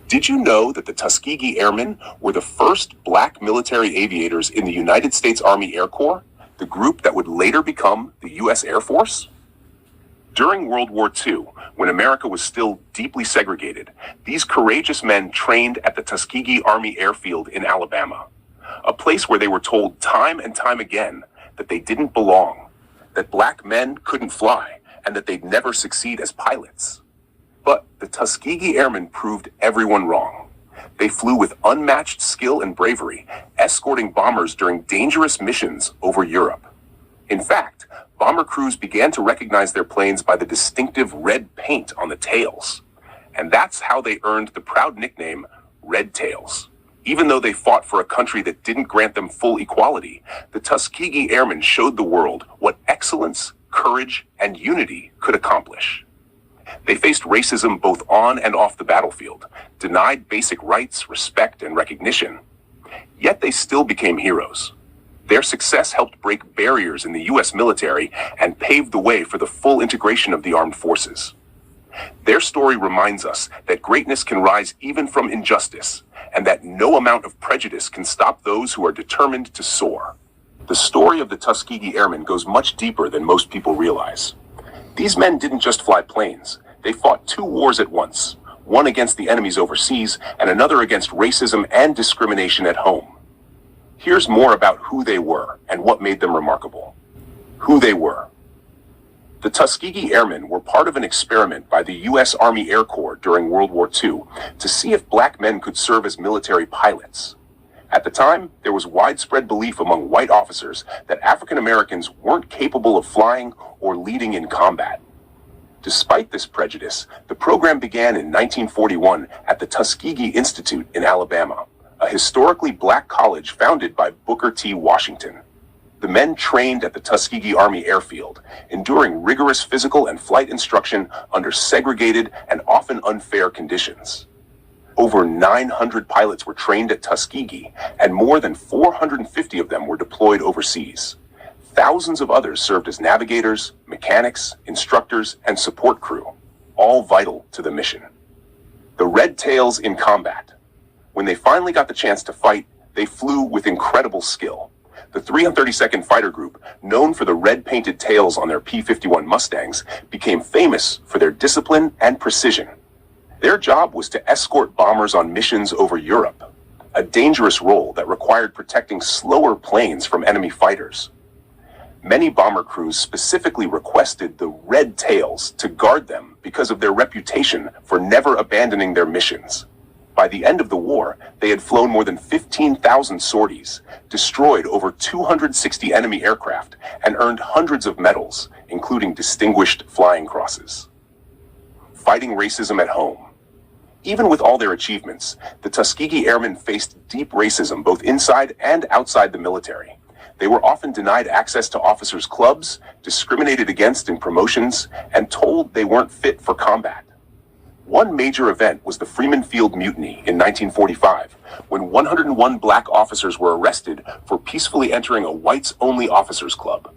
Did you know that the Tuskegee Airmen were the first black military aviators in the United States Army Air Corps, the group that would later become the U.S. Air Force? During World War II, when America was still deeply segregated, these courageous men trained at the Tuskegee Army Airfield in Alabama, a place where they were told time and time again that they didn't belong, that black men couldn't fly, and that they'd never succeed as pilots. But the Tuskegee Airmen proved everyone wrong. They flew with unmatched skill and bravery, escorting bombers during dangerous missions over Europe. In fact, bomber crews began to recognize their planes by the distinctive red paint on the tails. And that's how they earned the proud nickname Red Tails. Even though they fought for a country that didn't grant them full equality, the Tuskegee Airmen showed the world what excellence, courage, and unity could accomplish. They faced racism both on and off the battlefield, denied basic rights, respect, and recognition. Yet they still became heroes. Their success helped break barriers in the U.S. military and paved the way for the full integration of the armed forces. Their story reminds us that greatness can rise even from injustice, and that no amount of prejudice can stop those who are determined to soar. The story of the Tuskegee Airmen goes much deeper than most people realize. These men didn't just fly planes. They fought two wars at once, one against the enemies overseas and another against racism and discrimination at home. Here's more about who they were and what made them remarkable. Who they were. The Tuskegee Airmen were part of an experiment by the U.S. Army Air Corps during World War II to see if black men could serve as military pilots. At the time, there was widespread belief among white officers that African Americans weren't capable of flying or leading in combat. Despite this prejudice, the program began in 1941 at the Tuskegee Institute in Alabama, a historically black college founded by Booker T. Washington. The men trained at the Tuskegee Army Airfield, enduring rigorous physical and flight instruction under segregated and often unfair conditions. Over 900 pilots were trained at Tuskegee, and more than 450 of them were deployed overseas. Thousands of others served as navigators, mechanics, instructors, and support crew, all vital to the mission. The Red Tails in combat. When they finally got the chance to fight, they flew with incredible skill. The 332nd Fighter Group, known for the red-painted tails on their P-51 Mustangs, became famous for their discipline and precision. Their job was to escort bombers on missions over Europe, a dangerous role that required protecting slower planes from enemy fighters. Many bomber crews specifically requested the Red Tails to guard them because of their reputation for never abandoning their missions. By the end of the war, they had flown more than 15,000 sorties, destroyed over 260 enemy aircraft, and earned hundreds of medals, including Distinguished Flying Crosses. Fighting racism at home. Even with all their achievements, the Tuskegee Airmen faced deep racism both inside and outside the military. They were often denied access to officers' clubs, discriminated against in promotions, and told they weren't fit for combat. One major event was the Freeman Field Mutiny in 1945, when 101 black officers were arrested for peacefully entering a whites-only officers' club.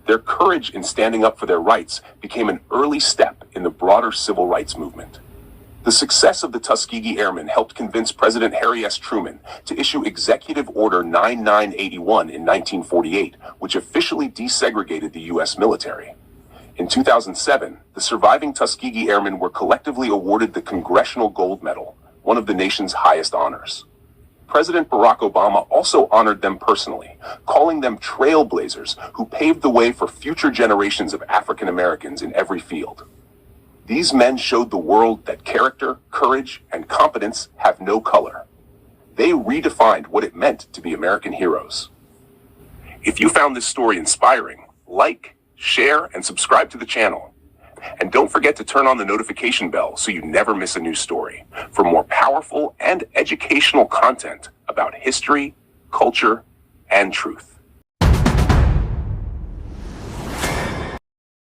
Their courage in standing up for their rights became an early step in the broader civil rights movement. The success of the Tuskegee Airmen helped convince President Harry S. Truman to issue Executive Order 9981 in 1948, which officially desegregated the U.S. military. In 2007, the surviving Tuskegee Airmen were collectively awarded the Congressional Gold Medal, one of the nation's highest honors. President Barack Obama also honored them personally, calling them trailblazers who paved the way for future generations of African Americans in every field. These men showed the world that character, courage, and competence have no color. They redefined what it meant to be American heroes. If you found this story inspiring, like, share, and subscribe to the channel. And don't forget to turn on the notification bell so you never miss a new story for more powerful and educational content about history, culture, and truth.